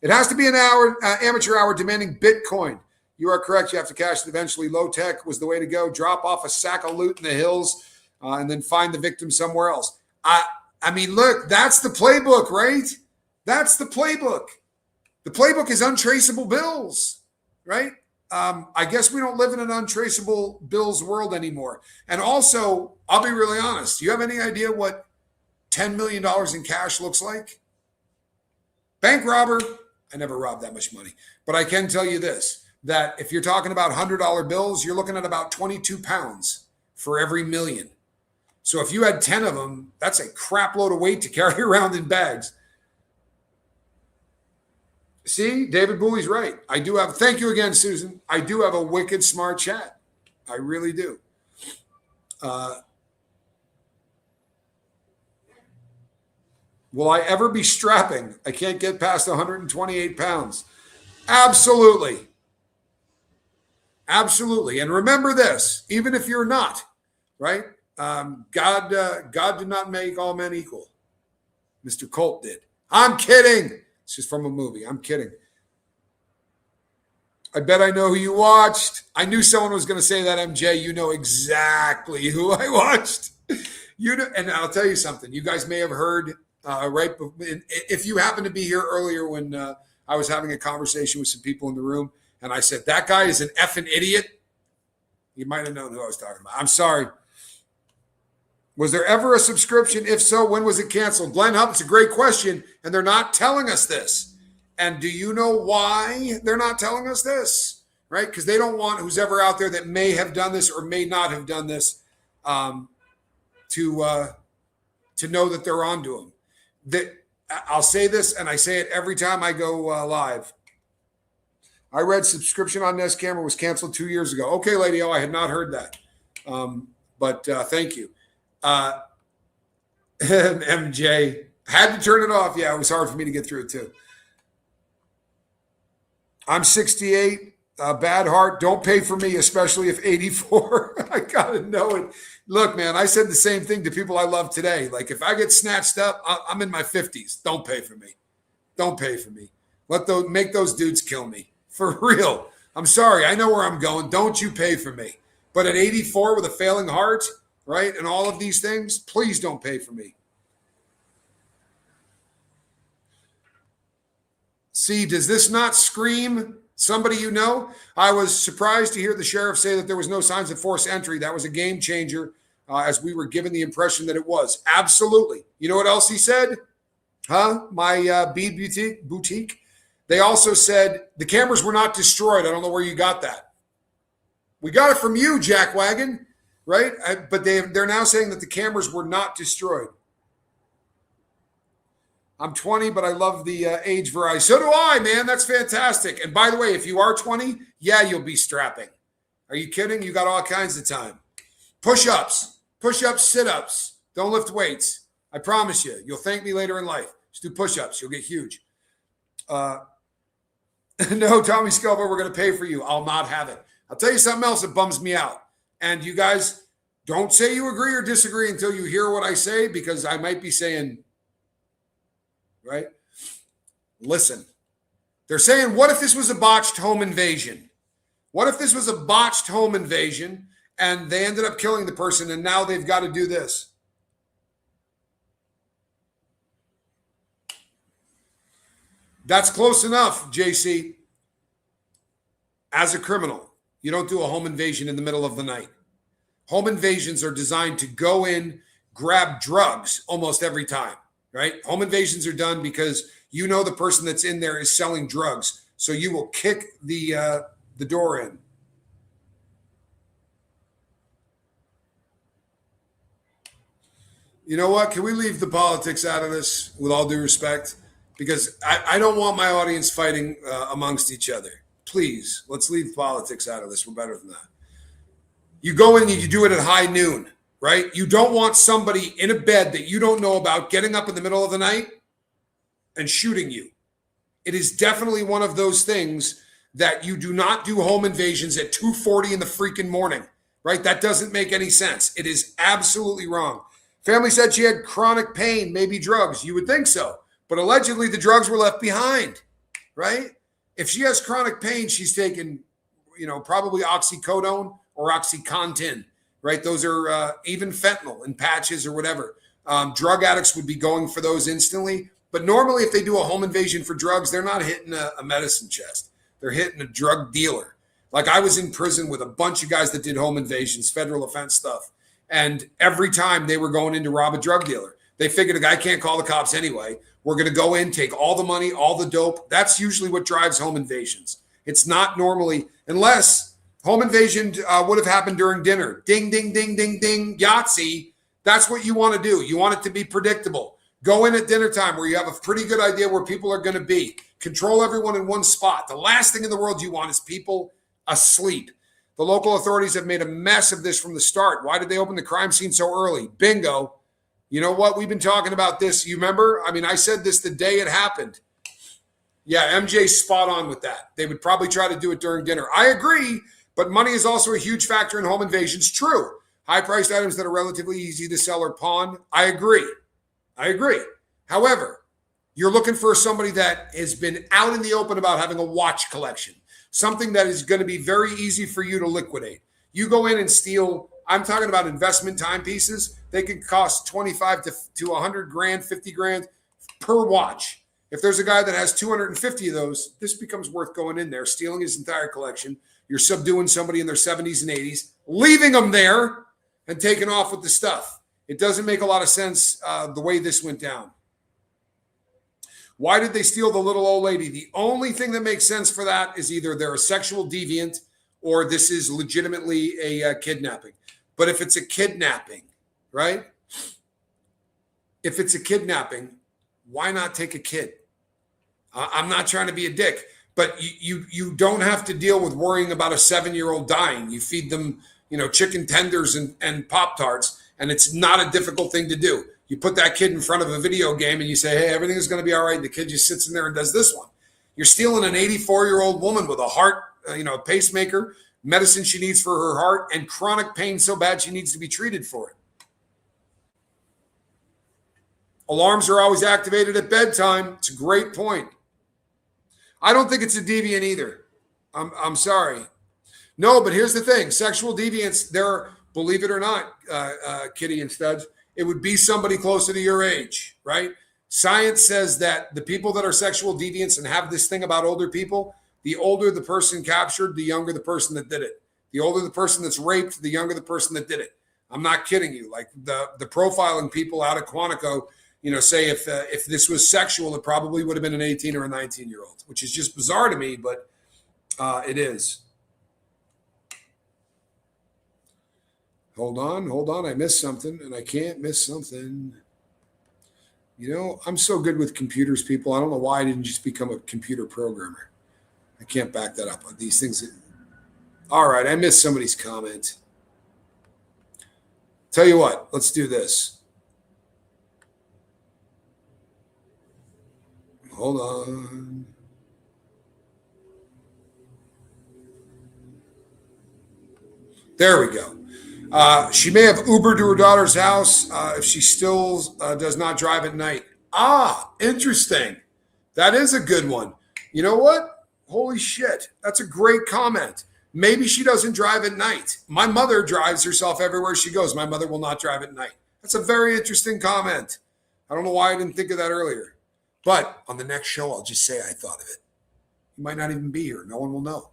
It has to be an amateur hour demanding Bitcoin. You are correct. You have to cash it eventually. Low tech was the way to go. Drop off a sack of loot in the hills and then find the victim somewhere else. Look, that's the playbook, right? That's the playbook. The playbook is untraceable bills, right? I guess we don't live in an untraceable bills world anymore. And also, I'll be really honest. Do you have any idea what $10 million in cash looks like? Bank robber. I never robbed that much money. But I can tell you this, that if you're talking about $100 bills, you're looking at about 22 pounds for every million. So if you had 10 of them, that's a crap load of weight to carry around in bags. See, David Booley's right. I do have, thank you again, Susan. I do have a wicked smart chat. I really do. Will I ever be strapping? I can't get past 128 pounds. Absolutely. Absolutely. And remember this, even if you're not, right? God did not make all men equal. Mr. Colt did. I'm kidding. It's just from a movie. I'm kidding. I bet I know who you watched. I knew someone was going to say that, MJ. You know exactly who I watched. You know, and I'll tell you something. You guys may have heard right. If you happen to be here earlier when I was having a conversation with some people in the room, and I said that guy is an effing idiot, you might have known who I was talking about. I'm sorry. Was there ever a subscription? If so, when was it canceled? Glenn Hubb, it's a great question, and they're not telling us this. And do you know why they're not telling us this? Right? Because they don't want who's ever out there that may have done this or may not have done this to know that they're onto them. That I'll say this, and I say it every time I go live. I read subscription on Nest Camera was canceled 2 years ago. Okay, Lady O, I had not heard that. But thank you. MJ, had to turn it off. Yeah, it was hard for me to get through it too. I'm 68, bad heart. Don't pay for me, especially if 84. I got to know it. Look, man, I said the same thing to people I love today. Like, if I get snatched up, I'm in my 50s. Don't pay for me. Don't pay for me. Make those dudes kill me. For real. I'm sorry. I know where I'm going. Don't you pay for me. But at 84 with a failing heart, right, and all of these things, please don't pay for me. See, does this not scream somebody you know? I was surprised to hear the sheriff say that there was no signs of forced entry. That was a game changer, as we were given the impression that it was. Absolutely. You know what else he said? My bead boutique. They also said the cameras were not destroyed. I don't know where you got that. We got it from you, Jack Wagon, right? But they're now saying that the cameras were not destroyed. I'm 20, but I love the age variety. So do I, man. That's fantastic. And by the way, if you are 20, yeah, you'll be strapping. Are you kidding? You got all kinds of time. Push-ups, sit-ups. Don't lift weights. I promise you. You'll thank me later in life. Just do push-ups. You'll get huge. No, Tommy Skelber, we're going to pay for you. I'll not have it. I'll tell you something else that bums me out. And you guys, don't say you agree or disagree until you hear what I say, because I might be saying, right? Listen, they're saying, what if this was a botched home invasion? What if this was a botched home invasion and they ended up killing the person and now they've got to do this? That's close enough, JC. As a criminal, you don't do a home invasion in the middle of the night. Home invasions are designed to go in, grab drugs almost every time, right? Home invasions are done because you know the person that's in there is selling drugs, so you will kick the door in. You know what? Can we leave the politics out of this, with all due respect? Because I don't want my audience fighting amongst each other. Please, let's leave politics out of this. We're better than that. You go in and you do it at high noon, right? You don't want somebody in a bed that you don't know about getting up in the middle of the night and shooting you. It is definitely one of those things that you do not do home invasions at 2:40 in the freaking morning, right? That doesn't make any sense. It is absolutely wrong. Family said she had chronic pain, maybe drugs. You would think so. But allegedly the drugs were left behind, right? If she has chronic pain, she's taken, probably oxycodone or OxyContin, right? Those are even fentanyl in patches or whatever. Drug addicts would be going for those instantly. But normally if they do a home invasion for drugs, they're not hitting a medicine chest. They're hitting a drug dealer. Like, I was in prison with a bunch of guys that did home invasions, federal offense stuff. And every time they were going in to rob a drug dealer, they figured a guy can't call the cops anyway. We're going to go in, take all the money, all the dope. That's usually what drives home invasions. It's not normally, unless home invasion would have happened during dinner. Ding, ding, ding, ding, ding, Yahtzee. That's what you want to do. You want it to be predictable. Go in at dinner time where you have a pretty good idea where people are going to be. Control everyone in one spot. The last thing in the world you want is people asleep. The local authorities have made a mess of this from the start. Why did they open the crime scene so early? Bingo. You know what? We've been talking about this. You remember? I mean, I said this the day it happened. Yeah, MJ's spot on with that. They would probably try to do it during dinner. I agree, but money is also a huge factor in home invasions. True. High-priced items that are relatively easy to sell or pawn. I agree. However, you're looking for somebody that has been out in the open about having a watch collection, something that is going to be very easy for you to liquidate. You go in and steal, I'm talking about investment timepieces. They can cost 25 to 100 grand, 50 grand per watch. If there's a guy that has 250 of those, this becomes worth going in there, stealing his entire collection. You're subduing somebody in their 70s and 80s, leaving them there and taking off with the stuff. It doesn't make a lot of sense the way this went down. Why did they steal the little old lady? The only thing that makes sense for that is either they're a sexual deviant or this is legitimately a kidnapping. But if it's a kidnapping, right? If it's a kidnapping, why not take a kid? I'm not trying to be a dick, but you don't have to deal with worrying about a 7-year-old dying. You feed them, chicken tenders and Pop-Tarts, and it's not a difficult thing to do. You put that kid in front of a video game and you say, hey, everything is going to be all right. The kid just sits in there and does this one. You're stealing an 84-year-old woman with a heart, a pacemaker, medicine she needs for her heart, and chronic pain so bad she needs to be treated for it. Alarms are always activated at bedtime. It's a great point. I don't think it's a deviant either. I'm sorry. No, but here's the thing. Sexual deviants, they're, believe it or not, Kitty and Studs, it would be somebody closer to your age, right? Science says that the people that are sexual deviants and have this thing about older people, the older the person captured, the younger the person that did it. The older the person that's raped, the younger the person that did it. I'm not kidding you. Like the profiling people out of Quantico, say if this was sexual, it probably would have been an 18 or a 19-year-old, which is just bizarre to me, but it is. Hold on. I missed something, and I can't miss something. I'm so good with computers, people. I don't know why I didn't just become a computer programmer. I can't back that up on these things. All right, I missed somebody's comment. Tell you what, let's do this. Hold on. There we go. She may have Ubered to her daughter's house if she still does not drive at night. Interesting. That is a good one. You know what? Holy shit. That's a great comment. Maybe she doesn't drive at night. My mother drives herself everywhere she goes. My mother will not drive at night. That's a very interesting comment. I don't know why I didn't think of that earlier. But on the next show, I'll just say I thought of it. You might not even be here. No one will know.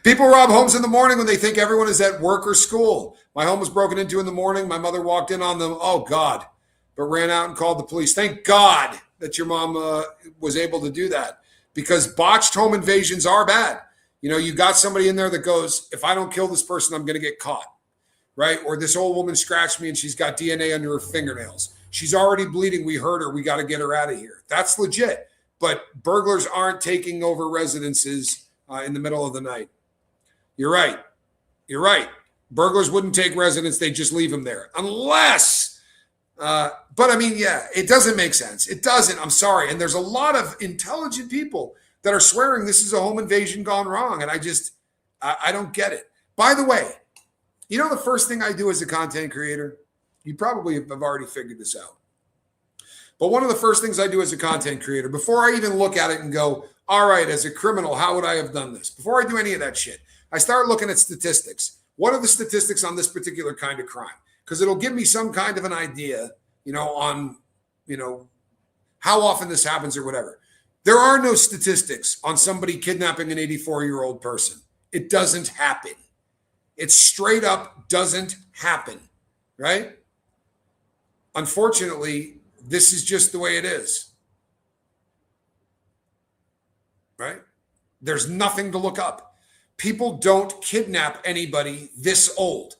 People rob homes in the morning when they think everyone is at work or school. My home was broken into in the morning. My mother walked in on them. Oh, God. But ran out and called the police. Thank God that your mom was able to do that, because botched home invasions are bad. You got somebody in there that goes, if I don't kill this person, I'm going to get caught, right? Or this old woman scratched me and she's got DNA under her fingernails. She's already bleeding. We hurt her. We got to get her out of here. That's legit. But burglars aren't taking over residences in the middle of the night. You're right. Burglars wouldn't take residents. They just leave them there. Unless, but I mean, yeah, it doesn't make sense. It doesn't. I'm sorry. And there's a lot of intelligent people that are swearing this is a home invasion gone wrong. And I don't get it. By the way, the first thing I do as a content creator, you probably have already figured this out. But one of the first things I do as a content creator, before I even look at it and go, all right, as a criminal, how would I have done this? Before I do any of that shit, I start looking at statistics. What are the statistics on this particular kind of crime? Because it'll give me some kind of an idea, on, how often this happens or whatever. There are no statistics on somebody kidnapping an 84-year-old person. It doesn't happen. It straight up doesn't happen, right? Unfortunately, this is just the way it is. Right? There's nothing to look up. People don't kidnap anybody this old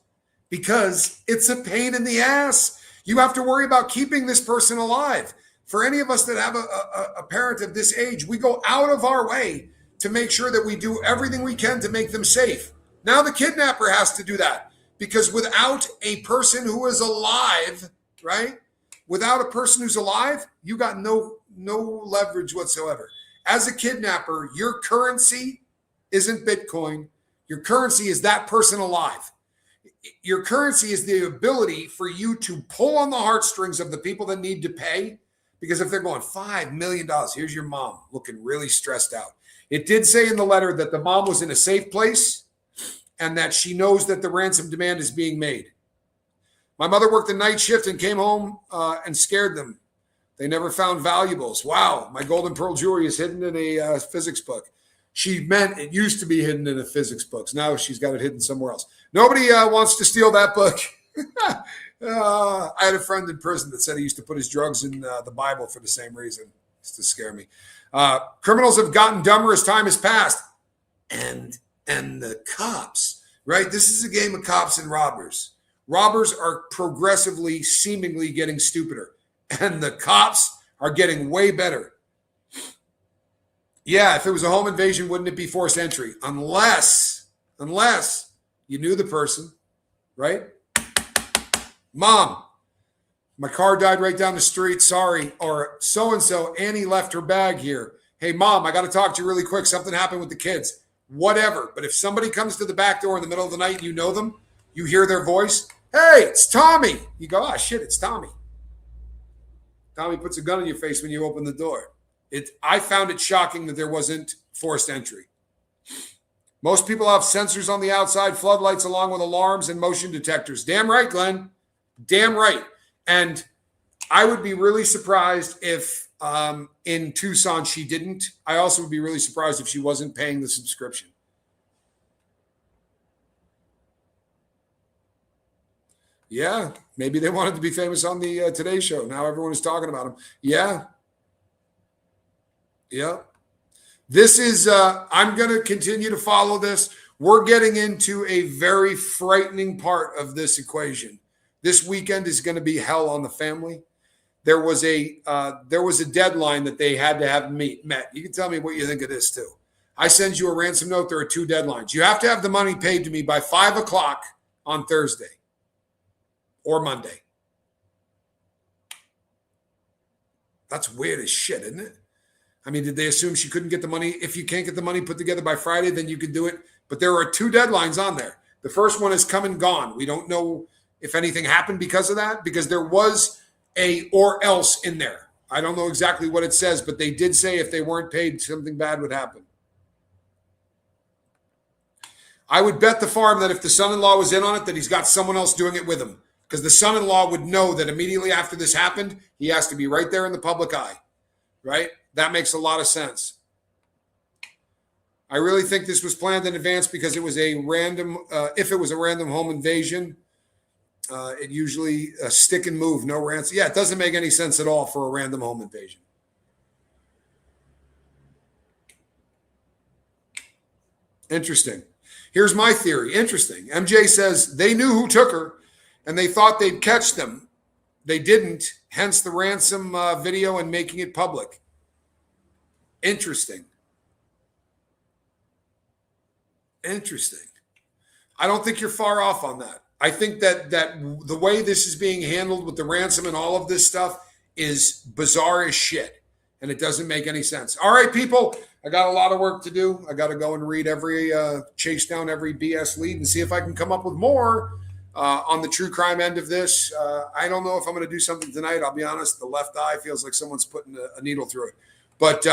because it's a pain in the ass. You have to worry about keeping this person alive. For any of us that have a parent of this age, we go out of our way to make sure that we do everything we can to make them safe. Now the kidnapper has to do that, because without a person who is alive, right? Without a person who's alive, you got no leverage whatsoever. As a kidnapper, your currency isn't Bitcoin. Your currency is that person alive. Your currency is the ability for you to pull on the heartstrings of the people that need to pay. Because if they're going $5 million, here's your mom looking really stressed out. It did say in the letter that the mom was in a safe place and that she knows that the ransom demand is being made. My mother worked the night shift and came home and scared them. They never found valuables. Wow, my golden pearl jewelry is hidden in a physics book. She meant it used to be hidden in a physics book. Now she's got it hidden somewhere else. Nobody wants to steal that book. I had a friend in prison that said he used to put his drugs in the Bible for the same reason. It's to scare me. Criminals have gotten dumber as time has passed. And the cops, right? This is a game of cops and robbers. Robbers are progressively, seemingly getting stupider. And the cops are getting way better. Yeah, if it was a home invasion, wouldn't it be forced entry? Unless you knew the person, right? Mom, my car died right down the street. Sorry. Or so-and-so, Annie left her bag here. Hey, Mom, I got to talk to you really quick. Something happened with the kids. Whatever. But if somebody comes to the back door in the middle of the night and you know them, you hear their voice, hey, it's Tommy. You go, oh, shit, it's Tommy. Tommy puts a gun in your face when you open the door. I found it shocking that there wasn't forced entry. Most people have sensors on the outside, floodlights along with alarms and motion detectors. Damn right, Glenn. Damn right. And I would be really surprised if in Tucson she didn't. I also would be really surprised if she wasn't paying the subscription. Yeah, maybe they wanted to be famous on the Today Show. Now everyone is talking about them. Yeah. This is, I'm going to continue to follow this. We're getting into a very frightening part of this equation. This weekend is going to be hell on the family. There was a deadline that they had to have met. You can tell me what you think of this too. I send you a ransom note. There are two deadlines. You have to have the money paid to me by 5 o'clock on Thursday or Monday. That's weird as shit, isn't it? I mean, did they assume she couldn't get the money? If you can't get the money put together by Friday, then you could do it. But there are two deadlines on there. The first one is come and gone. We don't know if anything happened because of that, because there was a or else in there. I don't know exactly what it says, but they did say if they weren't paid, something bad would happen. I would bet the farm that if the son-in-law was in on it, that he's got someone else doing it with him, because the son-in-law would know that immediately after this happened, he has to be right there in the public eye, right? That makes a lot of sense. I really think this was planned in advance because it was a random, if it was a random home invasion, it usually stick and move, no ransom. Yeah, it doesn't make any sense at all for a random home invasion. Interesting. Here's my theory. Interesting. MJ says they knew who took her and they thought they'd catch them. They didn't, hence the ransom video and making it public. Interesting. I don't think you're far off on that. I think that the way this is being handled with the ransom and all of this stuff is bizarre as shit. And it doesn't make any sense. All right, people, I got a lot of work to do. I got to go and read chase down every BS lead and see if I can come up with more on the true crime end of this. I don't know if I'm going to do something tonight. I'll be honest. The left eye feels like someone's putting a needle through it. But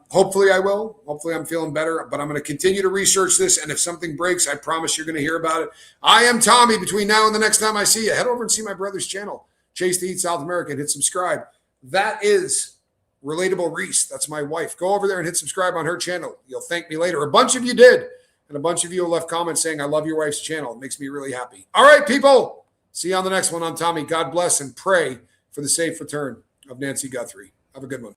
hopefully I will. Hopefully I'm feeling better. But I'm going to continue to research this. And if something breaks, I promise you're going to hear about it. I am Tommy. Between now and the next time I see you, head over and see my brother's channel, Chase to Eat South America, and hit subscribe. That is Relatable Reese. That's my wife. Go over there and hit subscribe on her channel. You'll thank me later. A bunch of you did. And a bunch of you left comments saying, I love your wife's channel. It makes me really happy. All right, people. See you on the next one. I'm Tommy. God bless and pray for the safe return of Nancy Guthrie. Have a good one.